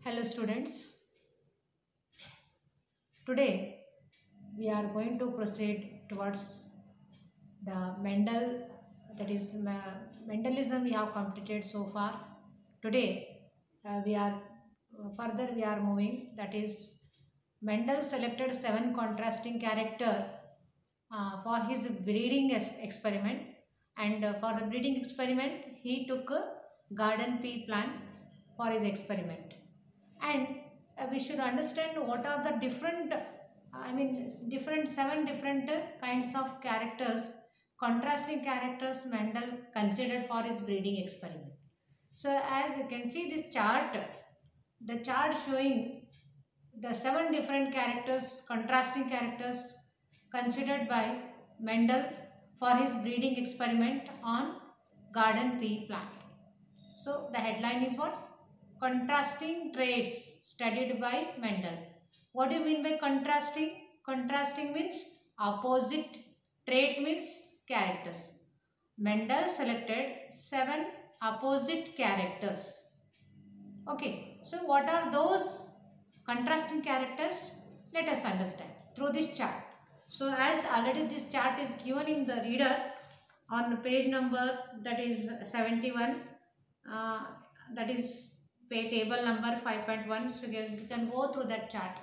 Hello students, today we are going to proceed towards the Mendel, that is Mendelism we have completed so far. Today we are moving, that is Mendel selected 7 contrasting character for his breeding experiment, and for the breeding experiment he took a garden pea plant for his experiment. And we should understand what are the different, different 7 different kinds of characters, contrasting characters Mendel considered for his breeding experiment. So as you can see this chart, the chart showing the 7 different characters, contrasting characters considered by Mendel for his breeding experiment on garden pea plant. So the headline is what? Contrasting traits studied by Mendel. What do you mean by contrasting? Contrasting means opposite, trait means characters. Mendel selected 7 opposite characters. Okay, so what are those contrasting characters? Let us understand through this chart. So as already this chart is given in the reader on page number, that is 71, that is table number 5.1. So you can go through that chart,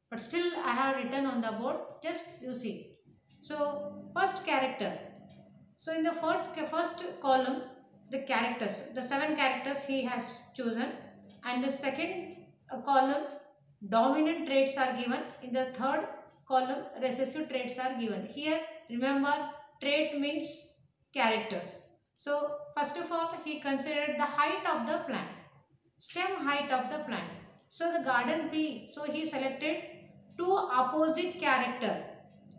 but still I have written on the board, just you see. So first character, so in the first column the characters, the 7 characters he has chosen, and the second column dominant traits are given, in the third column recessive traits are given. Here remember, trait means characters. So first of all he considered the height of the plant, stem height of the plant. So the garden pea, so he selected 2 opposite character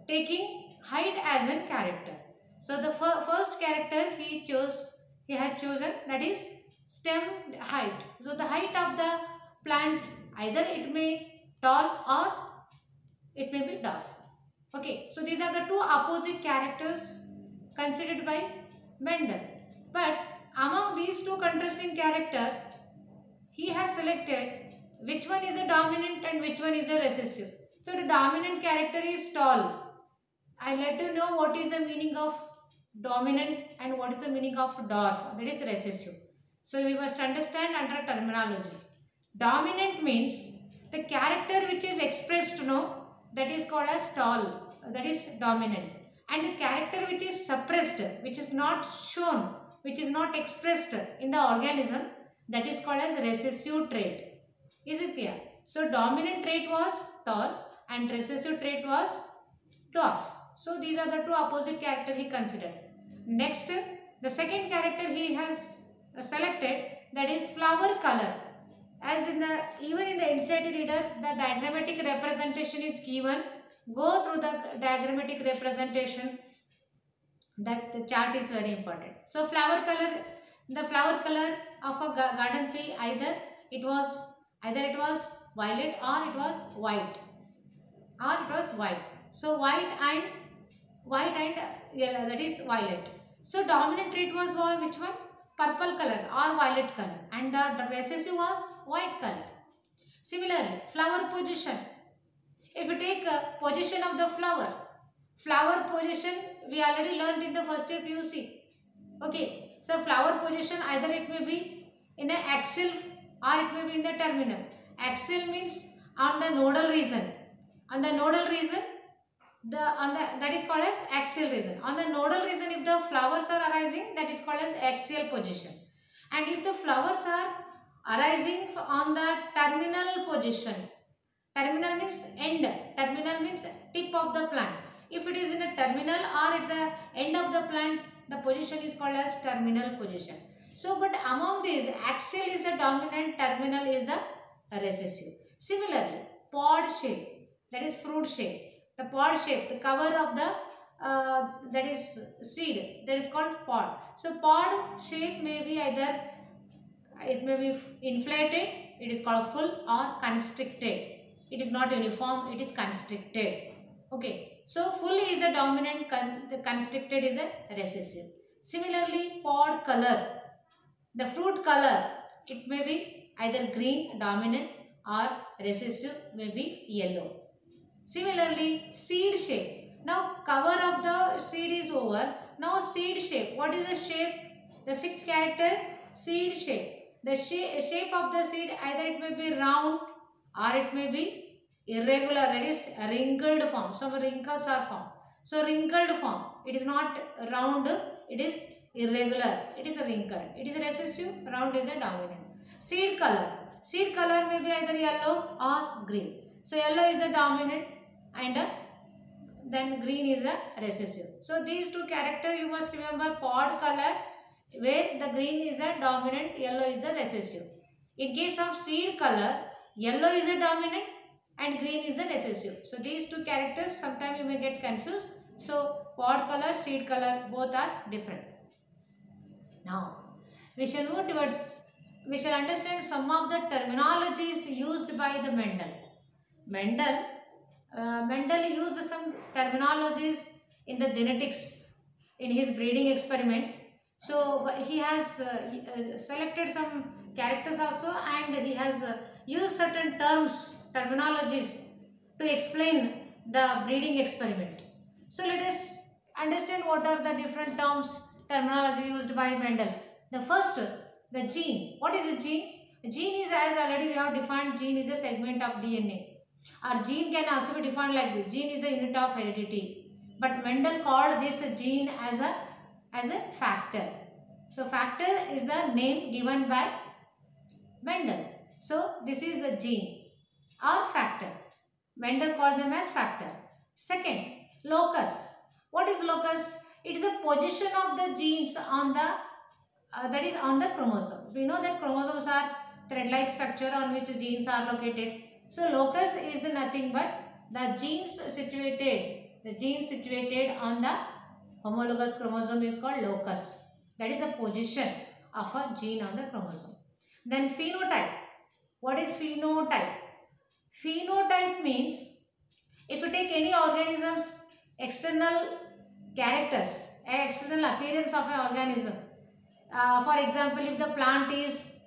taking height as a character. So the first character he has chosen, that is stem height. So the height of the plant, either it may tall or it may be dwarf. Okay, so these are the 2 opposite characters considered by Mendel. But among these 2 contrasting character, he has selected which one is a dominant and which one is a recessive. So the dominant character is tall. I let you know what is the meaning of dominant and what is the meaning of dwarf, that is recessive. So we must understand under terminology. Dominant means the character which is expressed, that is called as tall, that is dominant. And the character which is suppressed, which is not shown, which is not expressed in the organism, that is called as recessive trait. Is it clear? So dominant trait was tall and recessive trait was dwarf. So these are the 2 opposite characters he considered. Next, the second character he has selected, that is flower color. As even in the NCERT reader, the diagrammatic representation is given. Go through the diagrammatic representation. That the chart is very important. So flower color, the flower color of a garden pea, either it was violet or it was white, So white and yellow, that is violet. So dominant trait was which one? Purple color or violet color, and the recessive was white color. Similarly, flower position. If you take a position of the flower position we already learned in the first year PUC. Okay, so flower position, either it may be in an axial or it may be in the terminal. Axial means on the nodal region. On the nodal region, that is called as axial region. On the nodal region, if the flowers are arising, that is called as axial position. And if the flowers are arising on the terminal position, terminal means end, terminal means tip of the plant. If it is in a terminal or at the end of the plant, the position is called as terminal position. So, but among these, axial is the dominant, terminal is the recessive. Similarly, pod shape, that is fruit shape. The pod shape, the cover of the that is seed, that is called pod. So pod shape may be either, it may be inflated, it is called full, or constricted. It is not uniform, it is constricted. Okay, so full is a dominant, the constricted is a recessive. Similarly, pod color, the fruit color, it may be either green dominant or recessive may be yellow. Similarly, seed shape. Now cover of the seed is over. Now seed shape. What is the shape? The sixth character, seed shape. The shape of the seed, either it may be round or it may be irregular, that is wrinkled form. Some wrinkles are formed. So wrinkled form. It is not round, it is irregular. It is wrinkled. It is recessive, round is a dominant. Seed color. Seed color may be either yellow or green. So yellow is the dominant and then green is a recessive. So these two characters you must remember: pod color, where the green is a dominant, yellow is the recessive. In case of seed color, yellow is a dominant and green is the recessive. So these two characters sometimes you may get confused. So pod color, seed color, both are different. Now we shall move towards, we shall understand some of the terminologies used by the Mendel. Mendel used some terminologies in the genetics in his breeding experiment. So he has selected some characters also, and he has used certain terminologies to explain the breeding experiment. So let us understand what are the different terminology used by Mendel. The first, the gene. What is a gene? A gene is, as already we have defined, gene is a segment of DNA. Or gene can also be defined like this. Gene is a unit of heredity. But Mendel called this gene as a factor. So factor is the name given by Mendel. So this is the gene or factor. Mendel called them as factor. Second, locus. What is locus? It is the position of the genes on the that is on the chromosomes. We know that chromosomes are thread-like structure on which genes are located. So locus is nothing but the genes situated on the homologous chromosome is called locus. That is the position of a gene on the chromosome. Then phenotype. What is phenotype? Phenotype means if you take any organism's external characters, external appearance of an organism. For example, if the plant is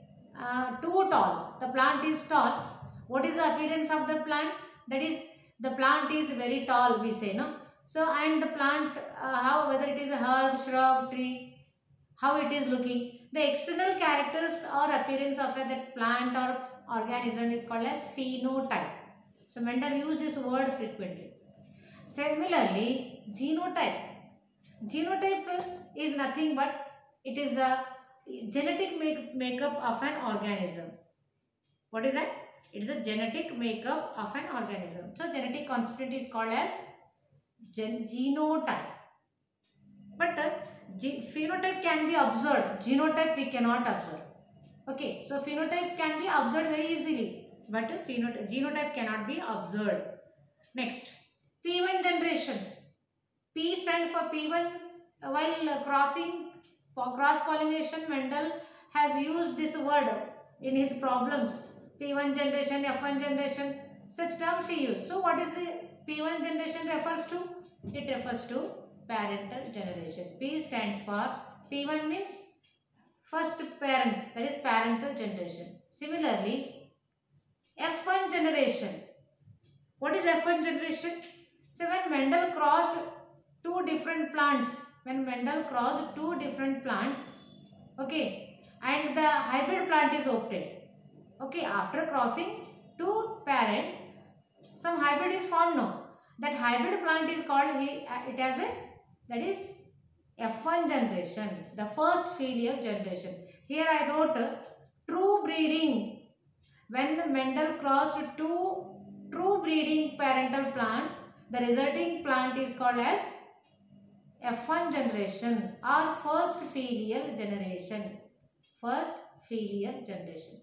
too tall, the plant is tall. What is the appearance of the plant? That is, the plant is very tall, we say, no? So, and the plant, how, whether it is a herb, shrub, tree, how it is looking. The external characters or appearance of that plant or organism is called as phenotype. So, Mendel used this word frequently. Similarly, genotype. Genotype is nothing but it is a genetic makeup of an organism. What is that? It is a genetic makeup of an organism. So, genetic constituent is called as genotype. But phenotype can be observed. Genotype we cannot observe. Okay. So, phenotype can be observed very easily. But genotype cannot be observed. Next, P1 generation. P stands for P1. While cross-pollination, Mendel has used this word in his problems. P1 generation, F1 generation, such terms he used. So, what is the P1 generation refers to? It refers to parental generation. P stands for, P1 means first parent, that is parental generation. Similarly, F1 generation. What is F1 generation? So, when Mendel crossed two different plants, okay, and the hybrid plant is obtained. Okay, after crossing two parents, some hybrid is formed now. That hybrid plant is called, it as a, that is F1 generation, the first filial generation. Here I wrote true breeding. When Mendel crossed two true breeding parental plant, the resulting plant is called as F1 generation or first filial generation. First filial generation.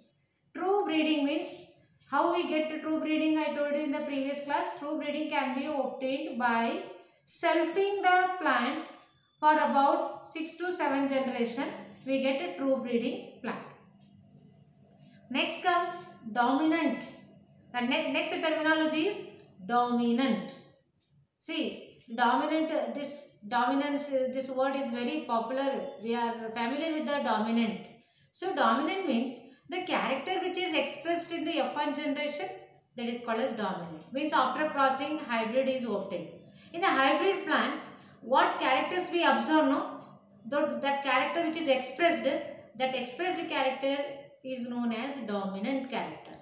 True breeding means, how we get to true breeding? I told you in the previous class. True breeding can be obtained by selfing the plant for about 6 to 7 generation. We get a true breeding plant. Next comes dominant. The next terminology is dominant. See, dominant, this word is very popular. We are familiar with the dominant. So, dominant means The character which is expressed in the F1 generation, that is called as dominant. Means after crossing, hybrid is obtained. In the hybrid plant, what characters we observe, no? That character which is expressed, that expressed character is known as dominant character.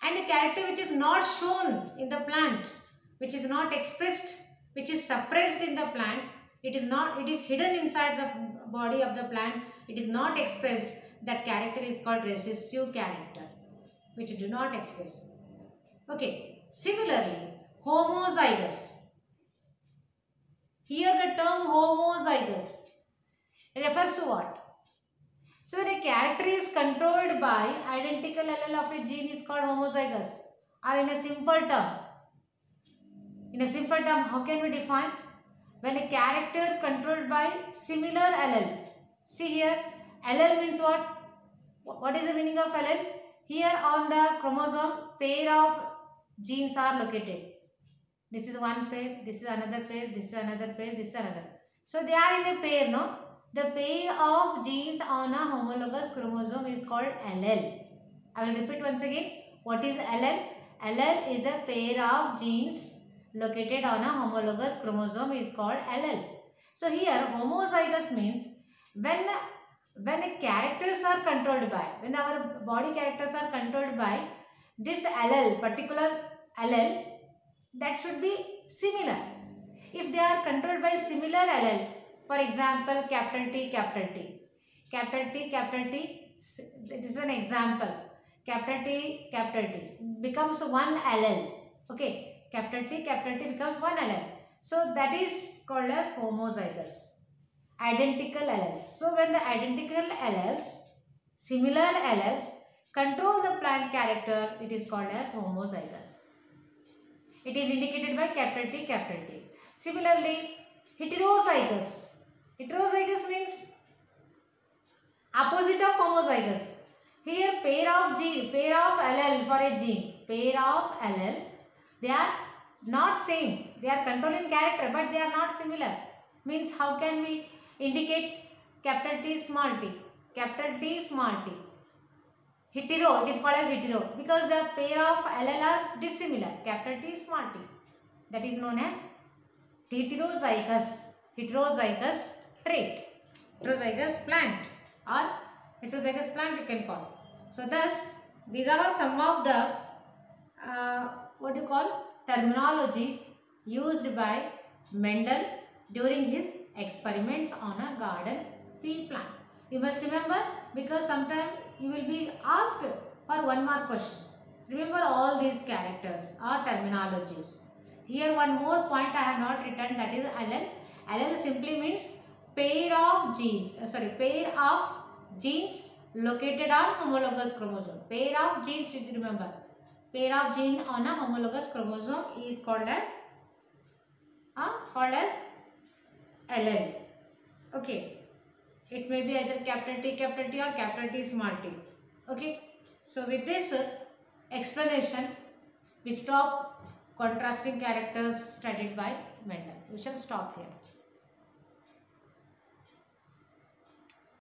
And the character which is not shown in the plant, which is not expressed, which is suppressed in the plant, it is hidden inside the body of the plant, it is not expressed, that character is called recessive character, which do not express. Okay, similarly, homozygous. Here the term homozygous refers to what? So when a character is controlled by identical allele of a gene is called homozygous. Or in a simple term, how can we define? When a character controlled by similar allele. See here, allele means what? What is the meaning of allele? Here on the chromosome, pair of genes are located. This is one pair, this is another pair, this is another pair, this is another. So they are in a pair, no? The pair of genes on a homologous chromosome is called allele. I will repeat once again. What is allele? Allele is a pair of genes located on a homologous chromosome is called allele. So here homozygous means when the characters are controlled by, when our body characters are controlled by this allele, particular allele, that should be similar. If they are controlled by similar allele, for example, capital T, capital T, capital T, capital T, this is an example. Capital T becomes one allele. Okay, capital T becomes one allele. So that is called as homozygous. Identical alleles. So when the identical alleles, similar alleles control the plant character, it is called as homozygous. It is indicated by capital T. Similarly, heterozygous. Heterozygous means opposite of homozygous. Here pair of allele for a gene, pair of allele, they are not same. They are controlling character but they are not similar. Means how can we indicate capital T small t? Capital T small t. Hetero, it is called as hetero because the pair of allele are dissimilar. Capital T small t. That is known as heterozygous trait. Heterozygous plant or heterozygous plant you can call. So thus these are some of the terminologies used by Mendel during his experiments on a garden pea plant. You must remember because sometime you will be asked for one more question. Remember all these characters or terminologies. Here one more point I have not written, that is allele. Allele simply means pair of genes located on homologous chromosome. Pair of genes, you remember. Pair of gene on a homologous chromosome is called as allele. Okay. It may be either capital T or capital T small t. Okay. So with this explanation, we stop contrasting characters studied by Mendel. We shall stop here.